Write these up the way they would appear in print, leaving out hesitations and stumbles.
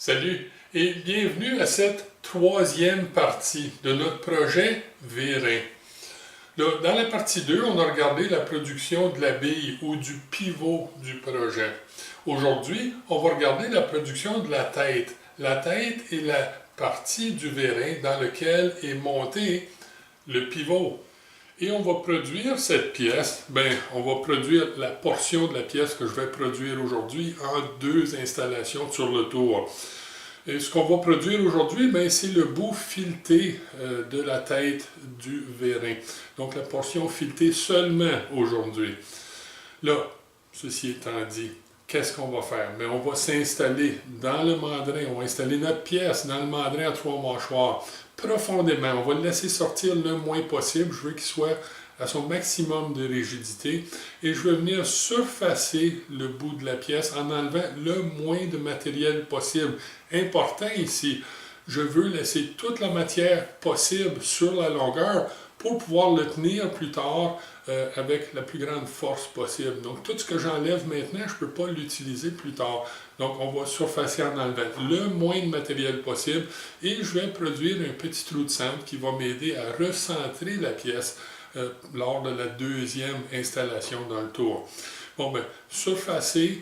Salut et bienvenue à cette troisième partie de notre projet Vérin. Là, dans la partie 2, on a regardé la production de la bille ou du pivot du projet. Aujourd'hui, on va regarder la production de la tête. La tête est la partie du vérin dans laquelle est monté le pivot. Et on va produire cette pièce, on va produire la portion de la pièce que je vais produire aujourd'hui en deux installations sur le tour. Et ce qu'on va produire aujourd'hui, c'est le bout fileté de la tête du vérin. Donc la portion filetée seulement aujourd'hui. Là, ceci étant dit, qu'est-ce qu'on va faire? On va s'installer dans le mandrin, on va installer notre pièce dans le mandrin à 3 mâchoires profondément. On va le laisser sortir le moins possible. Je veux qu'il soit à son maximum de rigidité et je vais venir surfacer le bout de la pièce en enlevant le moins de matériel possible. Important ici, je veux laisser toute la matière possible sur la longueur pour pouvoir le tenir plus tard avec la plus grande force possible. Donc tout ce que j'enlève maintenant, je ne peux pas l'utiliser plus tard. Donc on va surfacer en enlevant le moins de matériel possible et je vais produire un petit trou de centre qui va m'aider à recentrer la pièce lors de la deuxième installation dans le tour. Surfacer,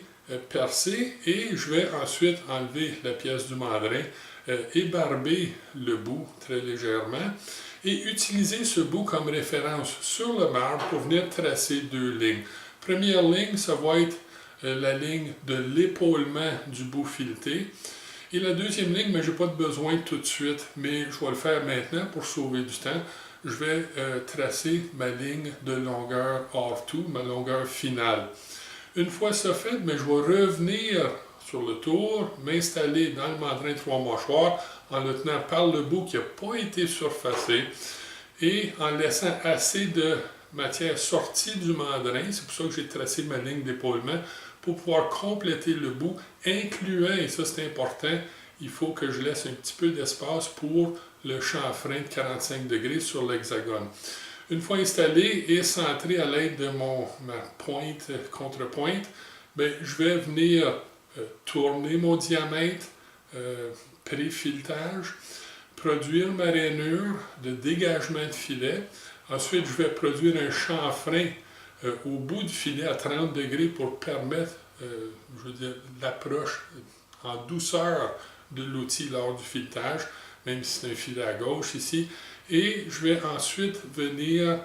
percer et je vais ensuite enlever la pièce du mandrin, ébarber le bout très légèrement et utiliser ce bout comme référence sur le marbre pour venir tracer deux lignes. Première ligne, ça va être la ligne de l'épaulement du bout fileté. Et la deuxième ligne, je n'ai pas de besoin tout de suite, mais je vais le faire maintenant pour sauver du temps. Je vais tracer ma ligne de longueur R2, ma longueur finale. Une fois ça fait, je vais revenir sur le tour, m'installer dans le mandrin 3 mâchoires en le tenant par le bout qui n'a pas été surfacé et en laissant assez de matière sortie du mandrin. C'est pour ça que j'ai tracé ma ligne d'épaulement pour pouvoir compléter le bout, incluant, et ça c'est important, il faut que je laisse un petit peu d'espace pour le chanfrein de 45 degrés sur l'hexagone. Une fois installé et centré à l'aide de ma pointe contre-pointe, je vais venir tourner mon diamètre, pré-filetage, produire ma rainure de dégagement de filet. Ensuite, je vais produire un chanfrein au bout du filet à 30 degrés pour permettre l'approche en douceur de l'outil lors du filetage, même si c'est un filet à gauche ici. Et je vais ensuite venir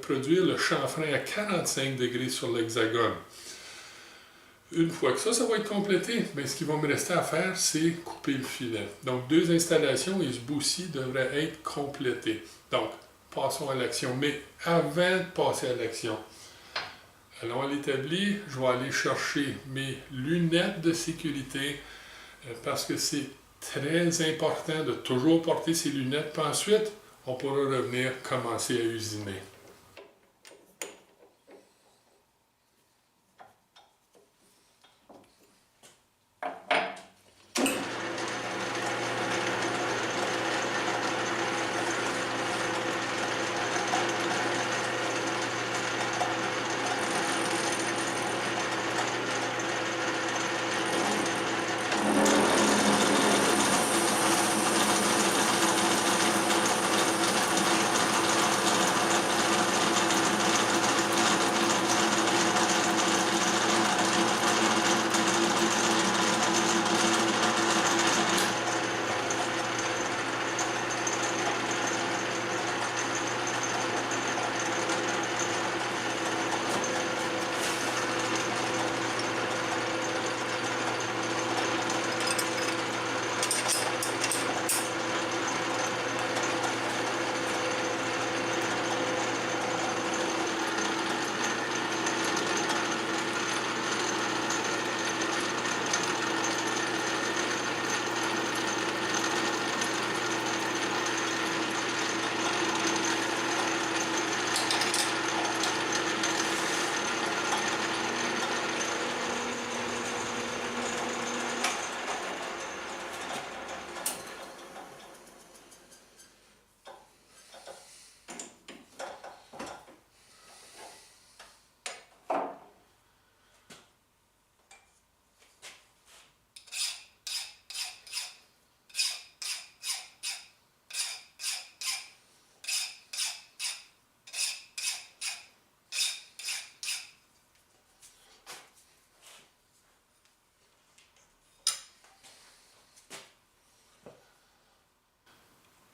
produire le chanfrein à 45 degrés sur l'hexagone. Une fois que ça va être complété, ce qu'il va me rester à faire, c'est couper le filet. Donc, deux installations et ce bout-ci devrait être complété. Donc, passons à l'action. Mais avant de passer à l'action, allons à l'établi, je vais aller chercher mes lunettes de sécurité parce que c'est très important de toujours porter ces lunettes. Puis ensuite, on pourra revenir commencer à usiner.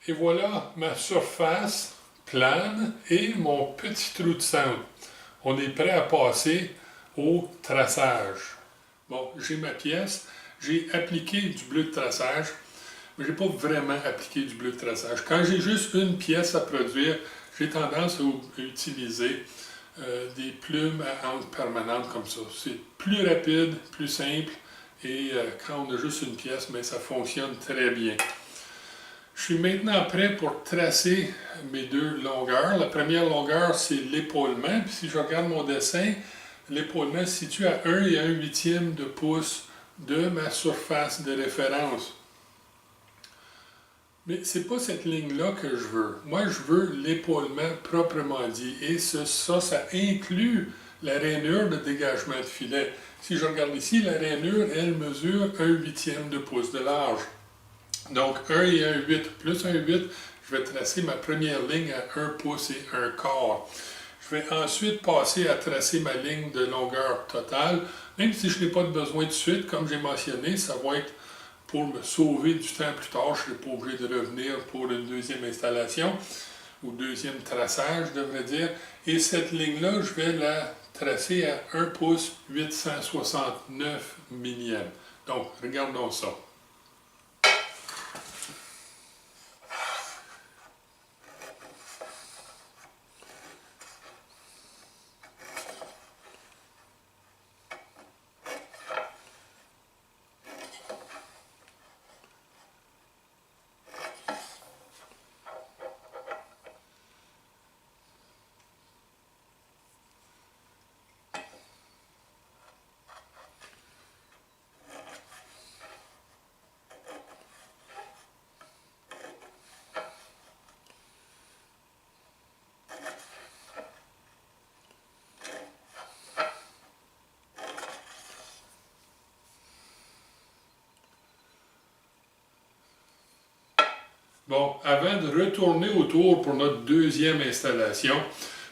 Et voilà ma surface plane et mon petit trou de centre. On est prêt à passer au traçage. Bon, j'ai ma pièce, j'ai appliqué du bleu de traçage, mais je n'ai pas vraiment appliqué du bleu de traçage. Quand j'ai juste une pièce à produire, j'ai tendance à utiliser des plumes à encre permanente comme ça. C'est plus rapide, plus simple, et quand on a juste une pièce, mais ça fonctionne très bien. Je suis maintenant prêt pour tracer mes deux longueurs. La première longueur, c'est l'épaulement. Puis si je regarde mon dessin, l'épaulement se situe à 1 et 1/8 de pouce de ma surface de référence. Mais ce n'est pas cette ligne-là que je veux. Moi, je veux l'épaulement proprement dit. Et ça inclut la rainure de dégagement de filet. Si je regarde ici, la rainure, elle mesure 1/8 de pouce de large. Donc, 1 et 1/8 plus 1/8, je vais tracer ma première ligne à 1 pouce et 1/4. Je vais ensuite passer à tracer ma ligne de longueur totale. Même si je n'ai pas de besoin de suite, comme j'ai mentionné, ça va être pour me sauver du temps plus tard. Je ne serai pas obligé de revenir pour une deuxième installation, ou deuxième traçage, je devrais dire. Et cette ligne-là, je vais la tracer à 1 pouce 869 millièmes. Donc, regardons ça. Bon, avant de retourner autour pour notre deuxième installation,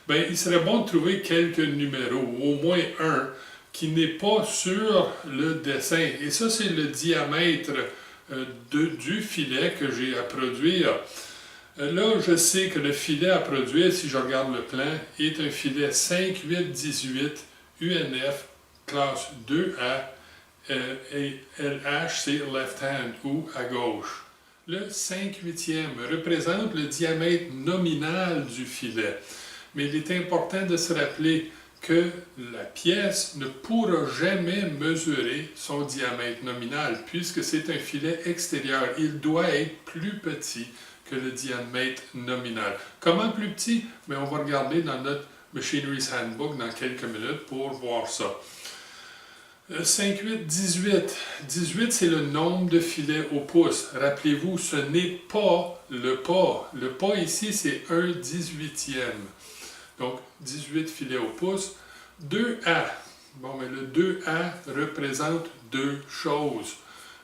ben, il serait bon de trouver quelques numéros, au moins un, qui n'est pas sur le dessin. Et ça, c'est le diamètre du filet que j'ai à produire. Là, je sais que le filet à produire, si je regarde le plan, est un filet 5-8-18 UNF classe 2A et LH, c'est left hand ou à gauche. Le 5/8 représente le diamètre nominal du filet. Mais il est important de se rappeler que la pièce ne pourra jamais mesurer son diamètre nominal puisque c'est un filet extérieur. Il doit être plus petit que le diamètre nominal. Comment plus petit? Mais on va regarder dans notre Machinery's Handbook dans quelques minutes pour voir ça. 5-8-18. 18, c'est le nombre de filets au pouce. Rappelez-vous, ce n'est pas le pas. Le pas ici, c'est 1/18. Donc, 18 filets au pouce. 2A. Bon, mais le 2A représente deux choses.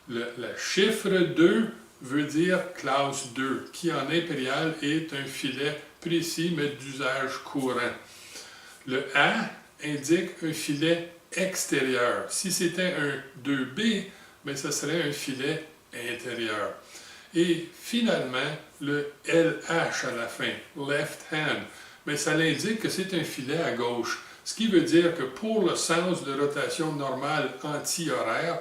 Le chiffre 2 veut dire classe 2, qui en impérial est un filet précis, mais d'usage courant. Le A indique un filet extérieur. Si c'était un 2B, mais ce serait un filet intérieur. Et finalement, le LH à la fin, left hand, mais ça l'indique que c'est un filet à gauche. Ce qui veut dire que pour le sens de rotation normale anti-horaire,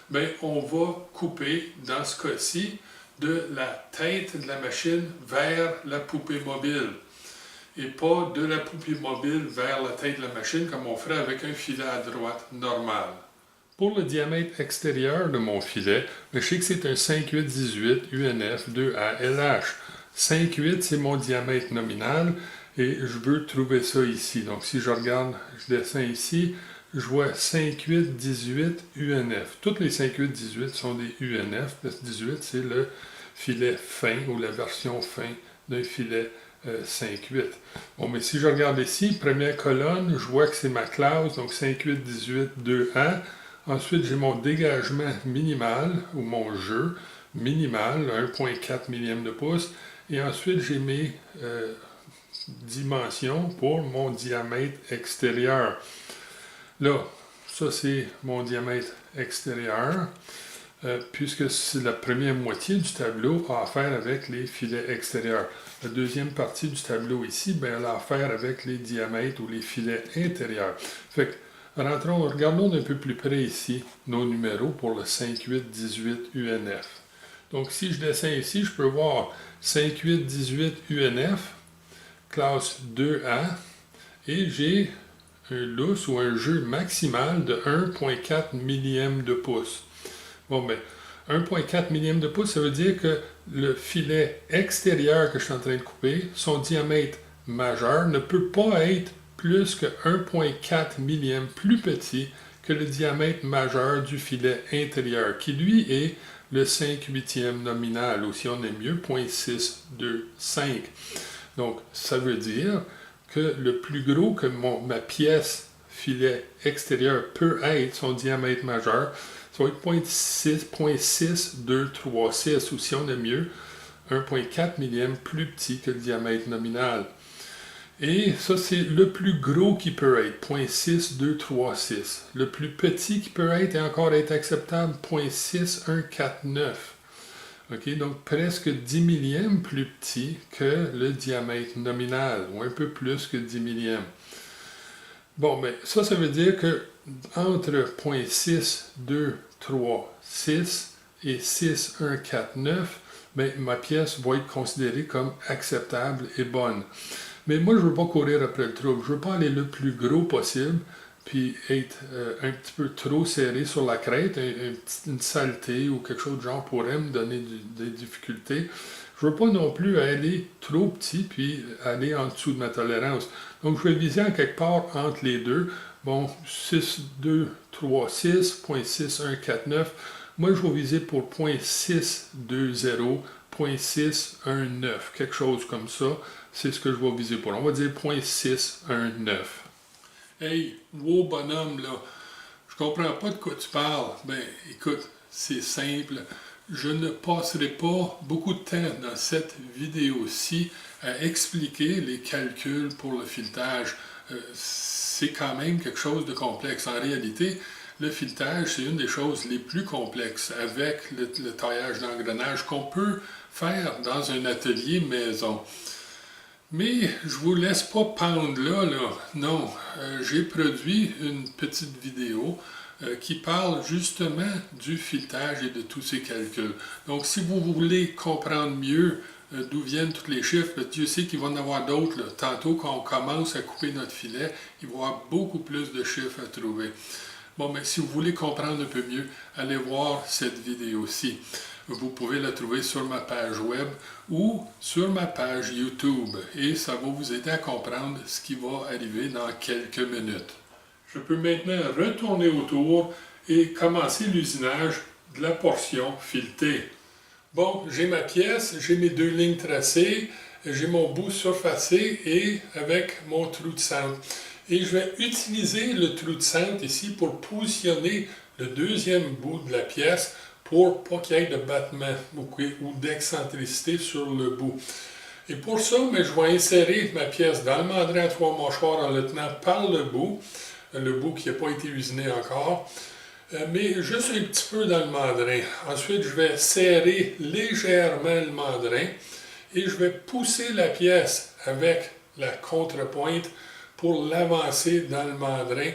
ben, on va couper, dans ce cas-ci, de la tête de la machine vers la poupée mobile. Et pas de la poupée mobile vers la tête de la machine comme on ferait avec un filet à droite normal. Pour le diamètre extérieur de mon filet, je sais que c'est un 5-8-18 UNF 2A LH. 5-8, c'est mon diamètre nominal et je veux trouver ça ici. Donc si je regarde, je descends ici, je vois 5-8-18 UNF. Toutes les 5-8-18 sont des UNF, parce que 18 c'est le filet fin ou la version fin d'un filet 5-8. Bon, mais si je regarde ici, première colonne, je vois que c'est ma classe, donc 5-8-18-2A. Ensuite, j'ai mon dégagement minimal, ou mon jeu minimal, 1,4 millième de pouce. Et ensuite, j'ai mes dimensions pour mon diamètre extérieur. Là, ça c'est mon diamètre extérieur. puisque c'est la première moitié du tableau a affaire avec les filets extérieurs. La deuxième partie du tableau ici, ben, elle a affaire avec les diamètres ou les filets intérieurs. Fait que, regardons d'un peu plus près ici nos numéros pour le 5818 UNF. Donc si je descends ici, je peux voir 5818 UNF, classe 2A, et j'ai un lousse ou un jeu maximal de 1,4 millième de pouce. Bon, ben, 1,4 millième de pouce, ça veut dire que le filet extérieur que je suis en train de couper, son diamètre majeur ne peut pas être plus que 1,4 millième plus petit que le diamètre majeur du filet intérieur, qui lui est le 5/8e nominal, ou si on aime mieux, 0,625. Donc, ça veut dire que le plus gros que ma pièce filet extérieur peut être, son diamètre majeur, ça va être 0,6236, ou si on aime mieux, 1,4 millième plus petit que le diamètre nominal. Et ça, c'est le plus gros qui peut être, 0,6236. Le plus petit qui peut être et encore être acceptable, 0,6149. Okay, donc presque 10 millièmes plus petit que le diamètre nominal, ou un peu plus que 10 millièmes. Bon, mais ça veut dire que entre 0,6236 et 6,149, ben, ma pièce va être considérée comme acceptable et bonne. Mais moi, je ne veux pas courir après le trouble. Je ne veux pas aller le plus gros possible, puis être un petit peu trop serré sur la crête, une saleté ou quelque chose de genre pourrait me donner des difficultés. Je ne veux pas non plus aller trop petit, puis aller en dessous de ma tolérance. Donc, je vais viser en quelque part entre les deux. Bon, 6,236, 0,6149. Moi, je vais viser pour 0,620, 0,619, quelque chose comme ça. C'est ce que je vais viser pour. On va dire 0,619. Hey, wow bonhomme, là, je comprends pas de quoi tu parles. Ben, écoute, c'est simple. Je ne passerai pas beaucoup de temps dans cette vidéo-ci à expliquer les calculs pour le filetage. C'est quand même quelque chose de complexe. En réalité, le filetage, c'est une des choses les plus complexes avec le taillage d'engrenage qu'on peut faire dans un atelier maison. Mais je vous laisse pas pendre là. Non, j'ai produit une petite vidéo qui parle justement du filetage et de tous ces calculs. Donc, si vous voulez comprendre mieux d'où viennent tous les chiffres, Dieu sait qu'il va y en avoir d'autres. Tantôt, quand on commence à couper notre filet, il va y avoir beaucoup plus de chiffres à trouver. Bon, mais si vous voulez comprendre un peu mieux, allez voir cette vidéo-ci. Vous pouvez la trouver sur ma page web ou sur ma page YouTube et ça va vous aider à comprendre ce qui va arriver dans quelques minutes. Je peux maintenant retourner autour et commencer l'usinage de la portion filetée. Bon, j'ai ma pièce, j'ai mes deux lignes tracées, j'ai mon bout surfacé et avec mon trou de centre. Et je vais utiliser le trou de centre ici pour positionner le deuxième bout de la pièce pour pas qu'il y ait de battement ou d'excentricité sur le bout. Et pour ça, je vais insérer ma pièce dans le mandrin à 3 mâchoires en le tenant par le bout qui n'a pas été usiné encore, mais juste un petit peu dans le mandrin. Ensuite, je vais serrer légèrement le mandrin et je vais pousser la pièce avec la contrepointe pour l'avancer dans le mandrin.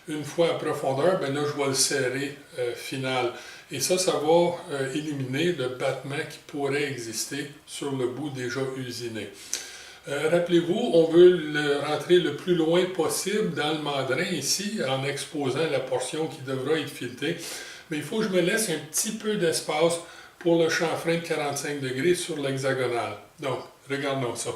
Une fois à profondeur, là, je vais le serrer final. Et ça va éliminer le battement qui pourrait exister sur le bout déjà usiné. Rappelez-vous, on veut le rentrer le plus loin possible dans le mandrin ici, en exposant la portion qui devra être filetée. Mais il faut que je me laisse un petit peu d'espace pour le chanfrein de 45 degrés sur l'hexagonale. Donc, regardons ça.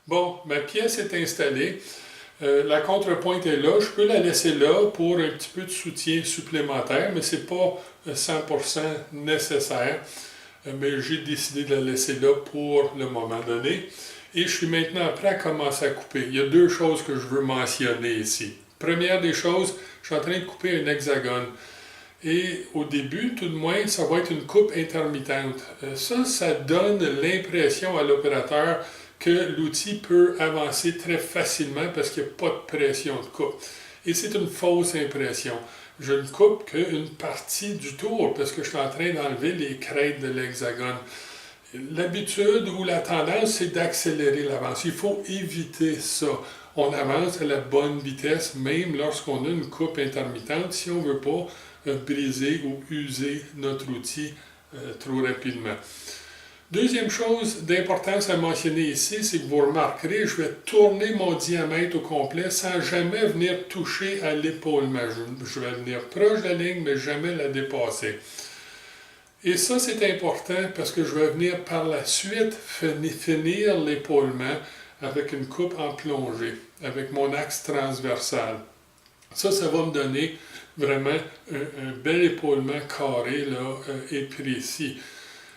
Bon, ma pièce est installée. La contrepointe est là, je peux la laisser là pour un petit peu de soutien supplémentaire, mais ce n'est pas 100% nécessaire. Mais j'ai décidé de la laisser là pour le moment donné. Et je suis maintenant prêt à commencer à couper. Il y a deux choses que je veux mentionner ici. Première des choses, je suis en train de couper un hexagone. Et au début, tout de moins, ça va être une coupe intermittente. Ça donne l'impression à l'opérateur que l'outil peut avancer très facilement parce qu'il n'y a pas de pression de coupe. Et c'est une fausse impression. Je ne coupe qu'une partie du tour parce que je suis en train d'enlever les crêtes de l'hexagone. L'habitude ou la tendance, c'est d'accélérer l'avance. Il faut éviter ça. On avance à la bonne vitesse, même lorsqu'on a une coupe intermittente, si on ne veut pas briser ou user notre outil trop rapidement. Deuxième chose d'importance à mentionner ici, c'est que vous remarquerez, je vais tourner mon diamètre au complet sans jamais venir toucher à l'épaulement. Je vais venir proche de la ligne, mais jamais la dépasser. Et ça, c'est important parce que je vais venir par la suite finir l'épaulement avec une coupe en plongée, avec mon axe transversal. Ça va me donner vraiment un bel épaulement carré là, et précis.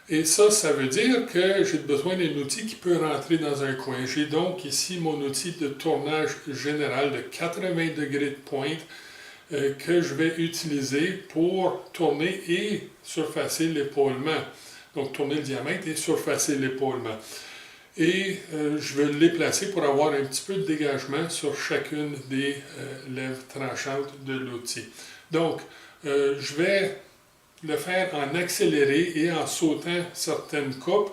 Et ça veut dire que j'ai besoin d'un outil qui peut rentrer dans un coin. J'ai donc ici mon outil de tournage général de 80 degrés de pointe que je vais utiliser pour tourner et surfacer l'épaulement. Donc tourner le diamètre et surfacer l'épaulement. Et je vais les placer pour avoir un petit peu de dégagement sur chacune des lèvres tranchantes de l'outil. Donc, je vais le faire en accéléré et en sautant certaines coupes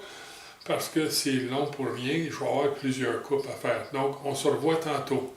parce que c'est long pour rien. Je vais avoir plusieurs coupes à faire. Donc, on se revoit tantôt.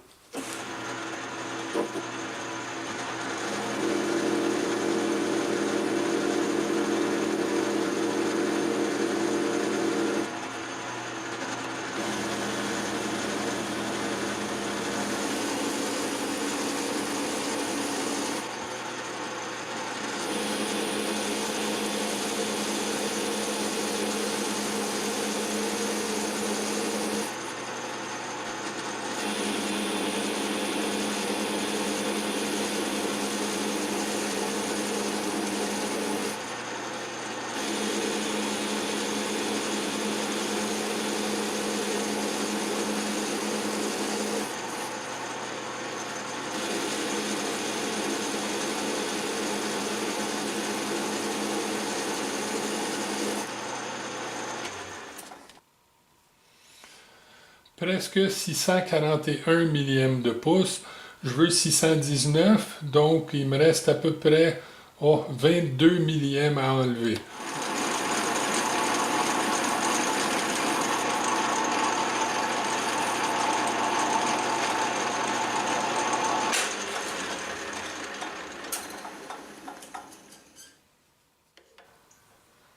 Presque 641 millièmes de pouce. Je veux 619, donc il me reste à peu près 22 millièmes à enlever.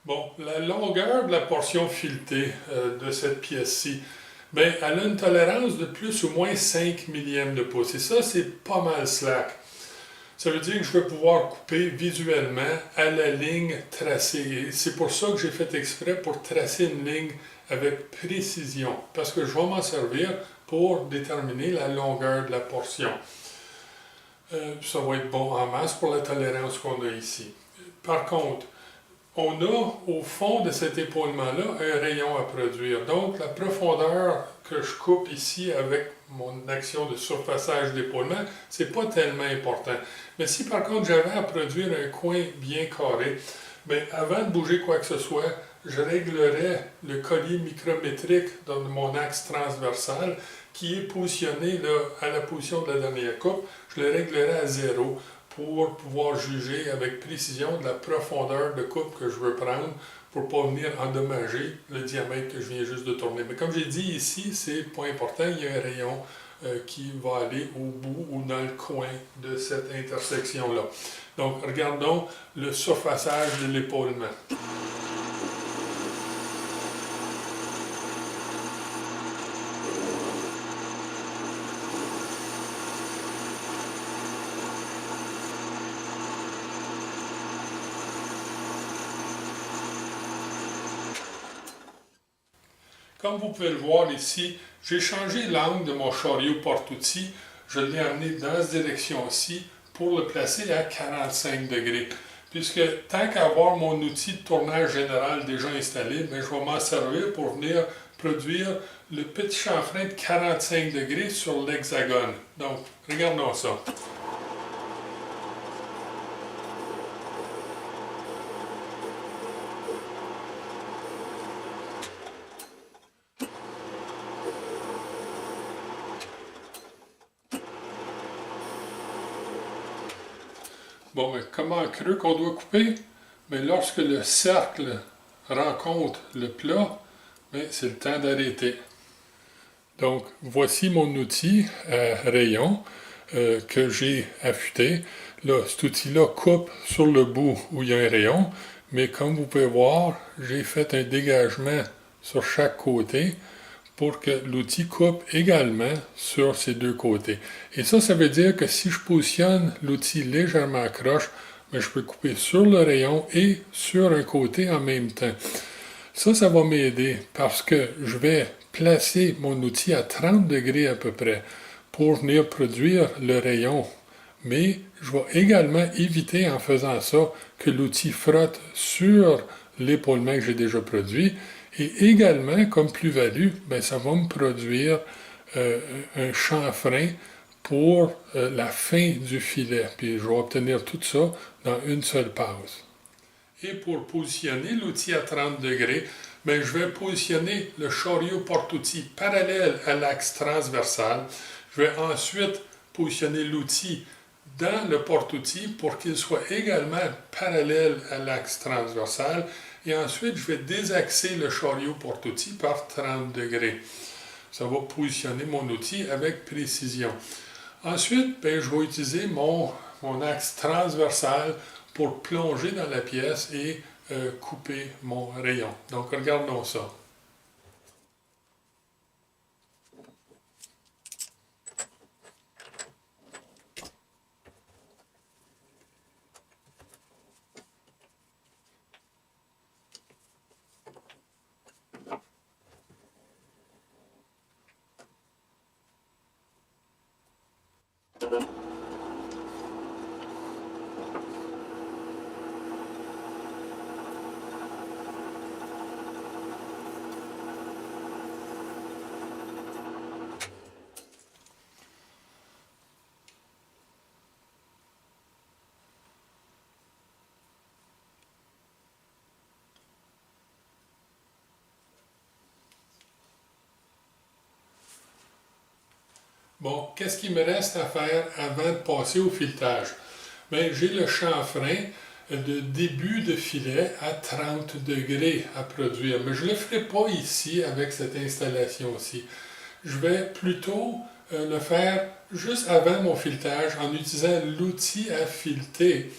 Bon, la longueur de la portion filetée de cette pièce-ci, bien, elle a une tolérance de plus ou moins 5 millièmes de pouce. Et ça, c'est pas mal slack. Ça veut dire que je vais pouvoir couper visuellement à la ligne tracée. Et c'est pour ça que j'ai fait exprès pour tracer une ligne avec précision. Parce que je vais m'en servir pour déterminer la longueur de la portion. Ça va être bon en masse pour la tolérance qu'on a ici. Par contre, on a au fond de cet épaulement-là un rayon à produire. Donc, la profondeur que je coupe ici avec mon action de surfaçage d'épaulement, c'est pas tellement important. Mais si par contre j'avais à produire un coin bien carré, bien, avant de bouger quoi que ce soit, je réglerais le collier micrométrique dans mon axe transversal qui est positionné là, à la position de la dernière coupe. Je le réglerais à 0 pour pouvoir juger avec précision de la profondeur de coupe que je veux prendre pour ne pas venir endommager le diamètre que je viens juste de tourner. Mais comme j'ai dit ici, c'est pas important, il y a un rayon qui va aller au bout ou dans le coin de cette intersection-là. Donc, regardons le surfaçage de l'épaulement. Comme vous pouvez le voir ici, j'ai changé l'angle de mon chariot porte-outils je l'ai amené dans cette direction-ci pour le placer à 45 degrés. Puisque tant qu'avoir mon outil de tournage général déjà installé, ben, je vais m'en servir pour venir produire le petit chanfrein de 45 degrés sur l'hexagone. Donc, regardons ça. Bon, mais comment creux qu'on doit couper? Mais lorsque le cercle rencontre le plat, c'est le temps d'arrêter. Donc, voici mon outil à rayon que j'ai affûté. Là, cet outil-là coupe sur le bout où il y a un rayon, mais comme vous pouvez voir, j'ai fait un dégagement sur chaque côté pour que l'outil coupe également sur ces deux côtés. Et ça veut dire que si je positionne l'outil légèrement croche, je peux couper sur le rayon et sur un côté en même temps. Ça va m'aider parce que je vais placer mon outil à 30 degrés à peu près pour venir produire le rayon. Mais je vais également éviter en faisant ça que l'outil frotte sur l'épaulement que j'ai déjà produit. Et également, comme plus-value, ça va me produire un chanfrein pour la fin du filet. Puis je vais obtenir tout ça dans une seule passe. Et pour positionner l'outil à 30 degrés, je vais positionner le chariot porte-outil parallèle à l'axe transversal. Je vais ensuite positionner l'outil dans le porte-outil pour qu'il soit également parallèle à l'axe transversal. Et ensuite, je vais désaxer le chariot porte-outil par 30 degrés. Ça va positionner mon outil avec précision. Ensuite, je vais utiliser mon axe transversal pour plonger dans la pièce et couper mon rayon. Donc, regardons ça. Bon, qu'est-ce qu'il me reste à faire avant de passer au filetage? J'ai le chanfrein de début de filet à 30 degrés à produire, mais je ne le ferai pas ici avec cette installation-ci. Je vais plutôt le faire juste avant mon filetage en utilisant l'outil à fileter,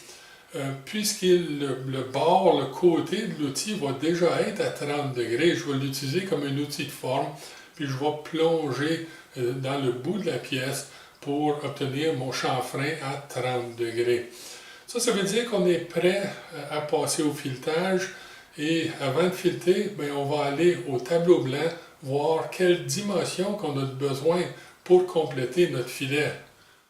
puisque le bord, le côté de l'outil va déjà être à 30 degrés. Je vais l'utiliser comme un outil de forme, puis je vais plonger dans le bout de la pièce pour obtenir mon chanfrein à 30 degrés. Ça veut dire qu'on est prêt à passer au filetage et avant de fileter, on va aller au tableau blanc voir quelle dimension qu'on a besoin pour compléter notre filet.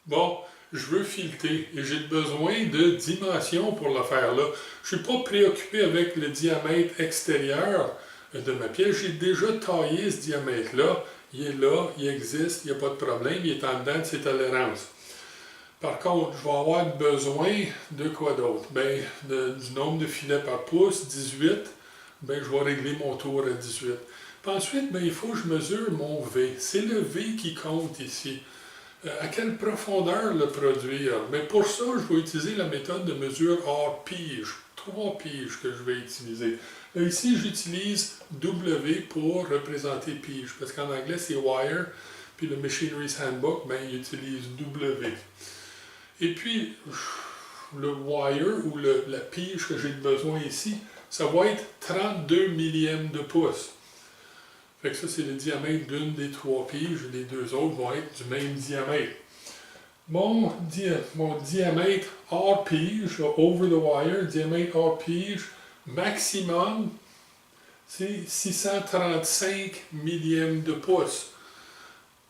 Bon, je veux fileter et j'ai besoin de dimensions pour le faire là. Je ne suis pas préoccupé avec le diamètre extérieur de ma pièce. J'ai déjà taillé ce diamètre-là. Il est là, il existe, il n'y a pas de problème, il est en dedans de ses tolérances. Par contre, je vais avoir besoin de quoi d'autre? Du nombre de filets par pouce, 18, je vais régler mon tour à 18. Puis ensuite, il faut que je mesure mon V. C'est le V qui compte ici. À quelle profondeur le produire? Pour ça, je vais utiliser la méthode de mesure hors pige. 3 piges que je vais utiliser. Là, ici, j'utilise W pour représenter pige, parce qu'en anglais, c'est wire, puis le Machinery's Handbook, il utilise W. Et puis, le wire, ou la pige que j'ai besoin ici, ça va être 32 millièmes de pouce. Fait que ça, c'est le diamètre d'une des 3 piges, les deux autres vont être du même diamètre. Mon diamètre hors pige, over the wire, diamètre hors pige, maximum, c'est 635 millièmes de pouce.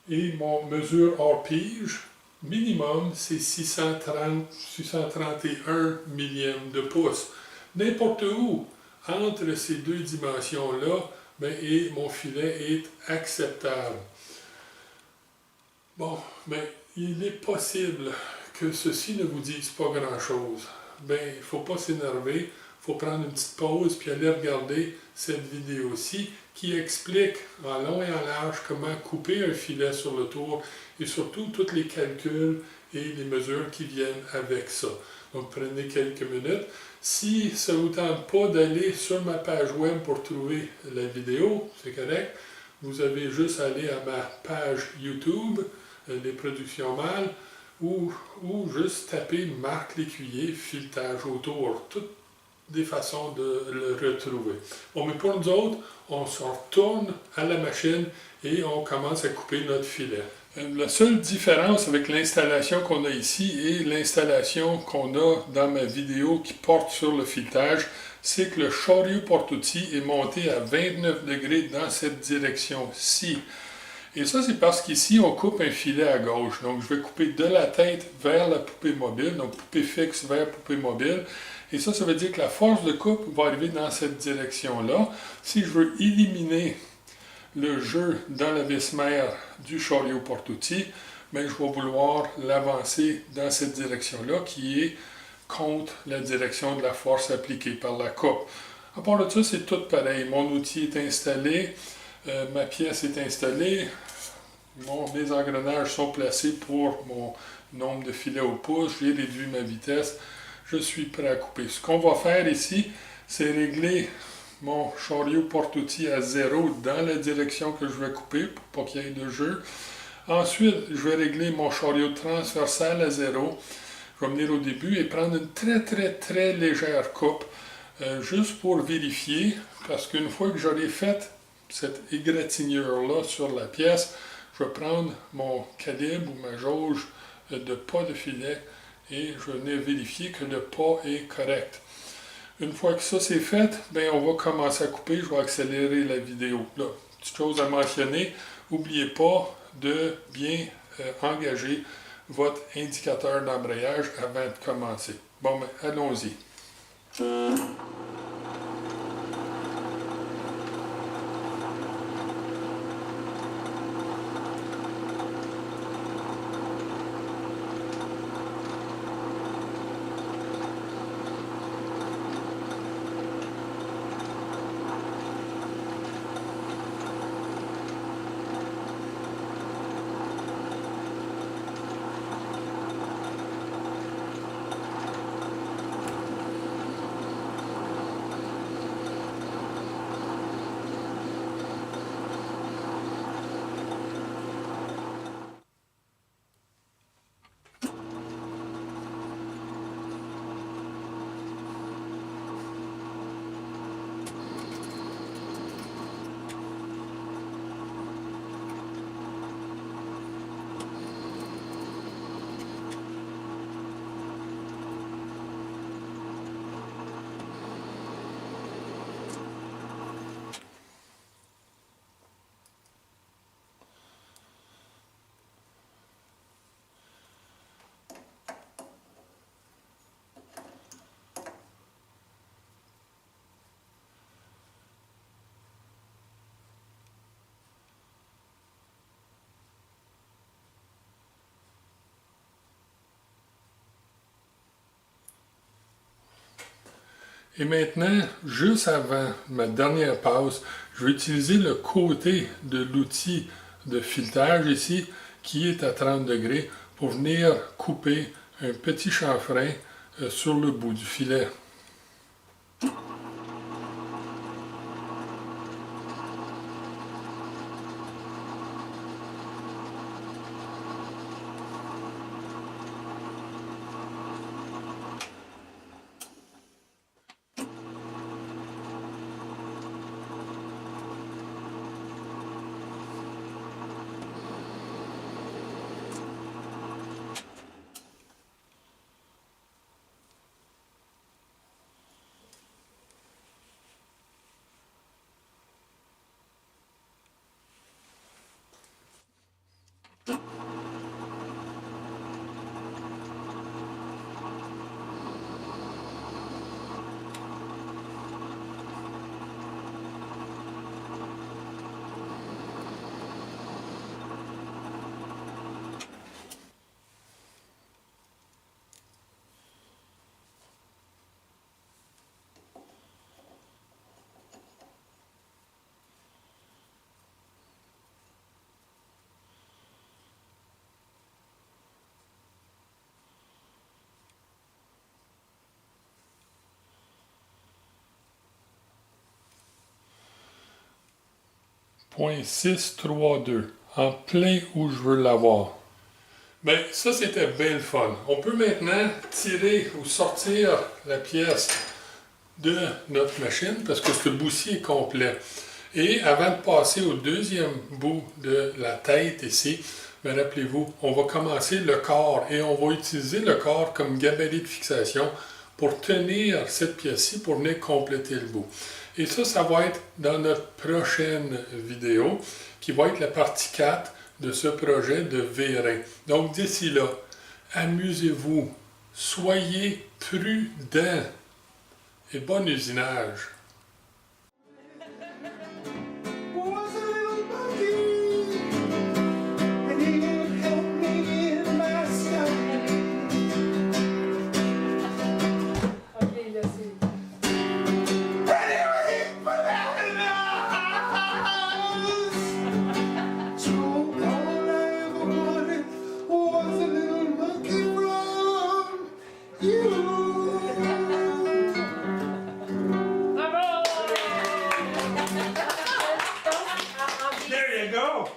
Et mon mesure hors pige, minimum, c'est 631 millièmes de pouce. N'importe où, entre ces deux dimensions-là, ben, et mon filet est acceptable. Bon, mais il est possible que ceci ne vous dise pas grand-chose. Ben, il ne faut pas s'énerver, il faut prendre une petite pause puis aller regarder cette vidéo-ci qui explique en long et en large comment couper un filet sur le tour et surtout tous les calculs et les mesures qui viennent avec ça. Donc prenez quelques minutes. Si ça ne vous tente pas d'aller sur ma page web pour trouver la vidéo, c'est correct. Vous avez juste à aller à ma page YouTube, les productions mâles, ou juste taper Marc Lécuyer, filetage autour, toutes des façons de le retrouver. Bon, mais pour nous autres, on se retourne à la machine et on commence à couper notre filet. La seule différence avec l'installation qu'on a ici et l'installation qu'on a dans ma vidéo qui porte sur le filetage, c'est que le chariot porte-outils est monté à 29 degrés dans cette direction-ci. Et ça, c'est parce qu'ici, on coupe un filet à gauche. Donc, je vais couper de la tête vers la poupée mobile, donc poupée fixe vers poupée mobile. Et ça veut dire que la force de coupe va arriver dans cette direction-là. Si je veux éliminer le jeu dans la vis mère du chariot porte-outils, ben, je vais vouloir l'avancer dans cette direction-là qui est contre la direction de la force appliquée par la coupe. À part de ça, c'est tout pareil. Mon outil est installé, ma pièce est installée, mes engrenages sont placés pour mon nombre de filets au pouce, j'ai réduit ma vitesse, je suis prêt à couper. Ce qu'on va faire ici, c'est régler mon chariot porte-outils à 0 dans la direction que je vais couper pour pas qu'il y ait de jeu. Ensuite, je vais régler mon chariot transversal à 0. Je vais venir au début et prendre une très légère coupe, juste pour vérifier, parce qu'une fois que j'aurai fait cette égratignure-là sur la pièce, je vais prendre mon calibre ou ma jauge de pas de filet et je vais venir vérifier que le pas est correct. Une fois que ça c'est fait, ben on va commencer à couper, je vais accélérer la vidéo. Là, petite chose à mentionner, n'oubliez pas de bien engager votre indicateur d'embrayage avant de commencer. Bon, ben, allons-y. Et maintenant, juste avant ma dernière passe, je vais utiliser le côté de l'outil de filetage ici, qui est à 30 degrés, pour venir couper un petit chanfrein sur le bout du filet. .632, en plein où je veux l'avoir. Bien, ça c'était bien le fun. On peut maintenant tirer ou sortir la pièce de notre machine parce que ce bout-ci est complet. Et avant de passer au deuxième bout de la tête ici, bien, rappelez-vous, on va commencer le corps et on va utiliser le corps comme gabarit de fixation pour tenir cette pièce-ci pour venir compléter le bout. Et ça va être dans notre prochaine vidéo qui va être la partie 4 de ce projet de Vérin. Donc d'ici là, amusez-vous, soyez prudents et bon usinage. There you go.